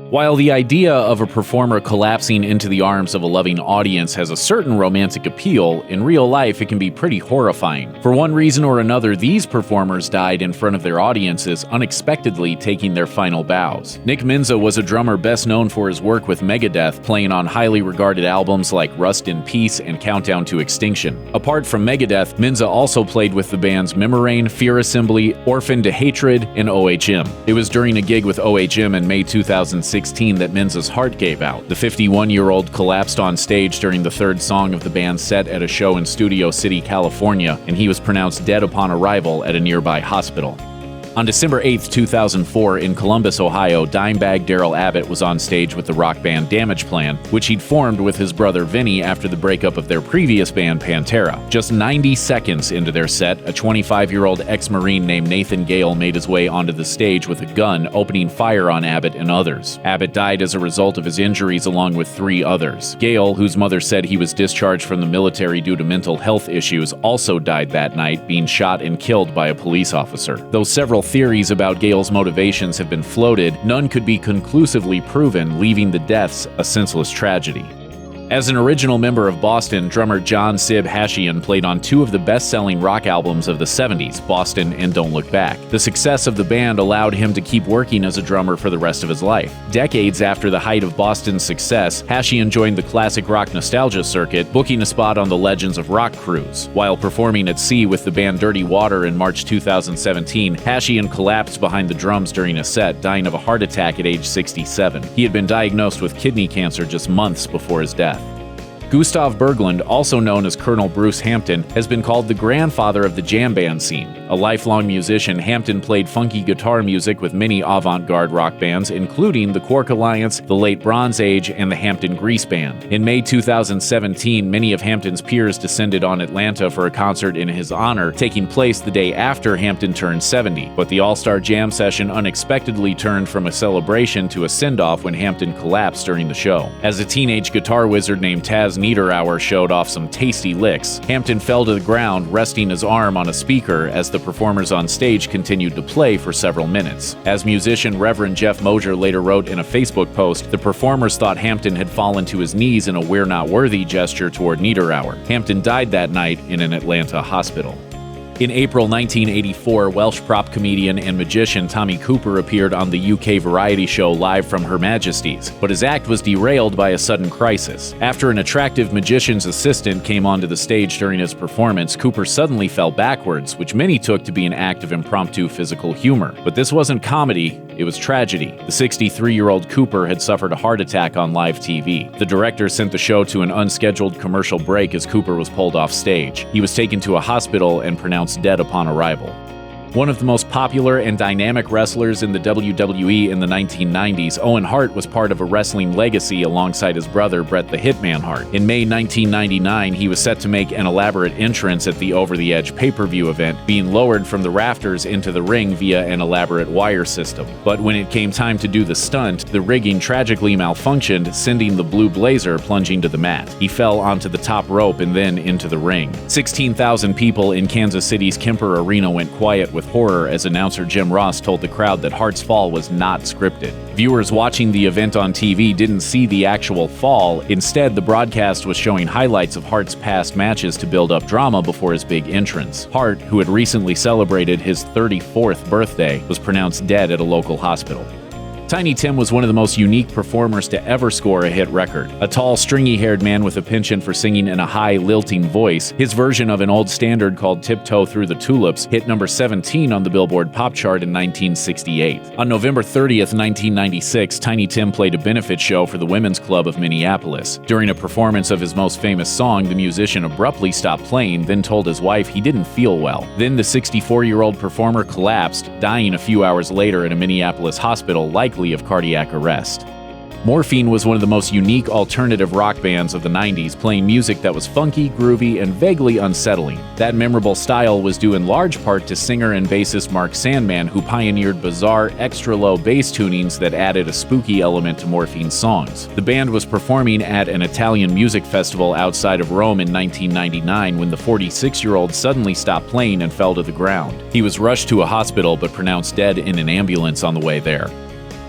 While the idea of a performer collapsing into the arms of a loving audience has a certain romantic appeal, in real life it can be pretty horrifying. For one reason or another, these performers died in front of their audiences, unexpectedly taking their final bows. Nick Menza was a drummer best known for his work with Megadeth, playing on highly regarded albums like Rust in Peace and Countdown to Extinction. Apart from Megadeth, Menza also played with the bands Mimarain, Fear Assembly, Orphan to Hatred, and OHM. It was during a gig with OHM in May 2016 that Menza's heart gave out. The 51-year-old collapsed on stage during the third song of the band's set at a show in Studio City, California, and he was pronounced dead upon arrival at a nearby hospital. On December 8, 2004, in Columbus, Ohio, Dimebag Darrell Abbott was on stage with the rock band Damageplan, which he'd formed with his brother Vinny after the breakup of their previous band Pantera. Just 90 seconds into their set, a 25-year-old ex-Marine named Nathan Gale made his way onto the stage with a gun, opening fire on Abbott and others. Abbott died as a result of his injuries along with 3 others. Gale, whose mother said he was discharged from the military due to mental health issues, also died that night, being shot and killed by a police officer. Though several theories about Gale's motivations have been floated, none could be conclusively proven, leaving the deaths a senseless tragedy. As an original member of Boston, drummer John Sib Hashian played on 2 of the best-selling rock albums of the 70s, Boston and Don't Look Back. The success of the band allowed him to keep working as a drummer for the rest of his life. Decades after the height of Boston's success, Hashian joined the classic rock nostalgia circuit, booking a spot on the Legends of Rock cruise. While performing at sea with the band Dirty Water in March 2017, Hashian collapsed behind the drums during a set, dying of a heart attack at age 67. He had been diagnosed with kidney cancer just months before his death. Gustav Berglund, also known as Colonel Bruce Hampton, has been called the grandfather of the jam band scene. A lifelong musician, Hampton played funky guitar music with many avant-garde rock bands, including the Quark Alliance, the Late Bronze Age, and the Hampton Grease Band. In May 2017, many of Hampton's peers descended on Atlanta for a concert in his honor, taking place the day after Hampton turned 70. But the All-Star Jam session unexpectedly turned from a celebration to a send-off when Hampton collapsed during the show. As a teenage guitar wizard named Taz Niederauer showed off some tasty licks, Hampton fell to the ground, resting his arm on a speaker as the performers on stage continued to play for several minutes. As musician Reverend Jeff Mosier later wrote in a Facebook post, the performers thought Hampton had fallen to his knees in a "we're not worthy" gesture toward Niederauer. Hampton died that night in an Atlanta hospital. In April 1984, Welsh prop comedian and magician Tommy Cooper appeared on the UK variety show Live from Her Majesty's, but his act was derailed by a sudden crisis. After an attractive magician's assistant came onto the stage during his performance, Cooper suddenly fell backwards, which many took to be an act of impromptu physical humor. But this wasn't comedy, it was tragedy. The 63-year-old Cooper had suffered a heart attack on live TV. The director sent the show to an unscheduled commercial break as Cooper was pulled off stage. He was taken to a hospital and pronounced dead upon arrival. One of the most popular and dynamic wrestlers in the WWE in the 1990s, Owen Hart was part of a wrestling legacy alongside his brother Bret the Hitman Hart. In May 1999, he was set to make an elaborate entrance at the Over the Edge pay-per-view event, being lowered from the rafters into the ring via an elaborate wire system. But when it came time to do the stunt, the rigging tragically malfunctioned, sending the Blue Blazer plunging to the mat. He fell onto the top rope and then into the ring. 16,000 people in Kansas City's Kemper Arena went quiet with horror as announcer Jim Ross told the crowd that Hart's fall was not scripted. Viewers watching the event on TV didn't see the actual fall. Instead, the broadcast was showing highlights of Hart's past matches to build up drama before his big entrance. Hart, who had recently celebrated his 34th birthday, was pronounced dead at a local hospital. Tiny Tim was one of the most unique performers to ever score a hit record. A tall, stringy-haired man with a penchant for singing in a high, lilting voice, his version of an old standard called Tiptoe Through the Tulips hit number 17 on the Billboard Pop Chart in 1968. On November 30th, 1996, Tiny Tim played a benefit show for the Women's Club of Minneapolis. During a performance of his most famous song, the musician abruptly stopped playing, then told his wife he didn't feel well. Then the 64-year-old performer collapsed, dying a few hours later in a Minneapolis hospital, likely of cardiac arrest. Morphine was one of the most unique alternative rock bands of the 90s, playing music that was funky, groovy, and vaguely unsettling. That memorable style was due in large part to singer and bassist Mark Sandman, who pioneered bizarre, extra-low bass tunings that added a spooky element to Morphine's songs. The band was performing at an Italian music festival outside of Rome in 1999 when the 46-year-old suddenly stopped playing and fell to the ground. He was rushed to a hospital but pronounced dead in an ambulance on the way there.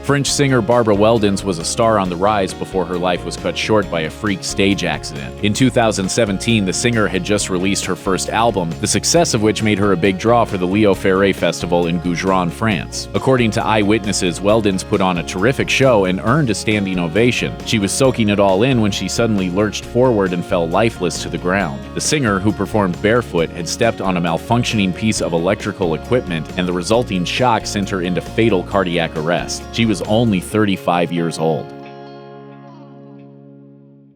French singer Barbara Weldens was a star on the rise before her life was cut short by a freak stage accident. In 2017, the singer had just released her first album, the success of which made her a big draw for the Leo Ferré Festival in Gougeron, France. According to eyewitnesses, Weldens put on a terrific show and earned a standing ovation. She was soaking it all in when she suddenly lurched forward and fell lifeless to the ground. The singer, who performed barefoot, had stepped on a malfunctioning piece of electrical equipment, and the resulting shock sent her into fatal cardiac arrest. She was only 35 years old.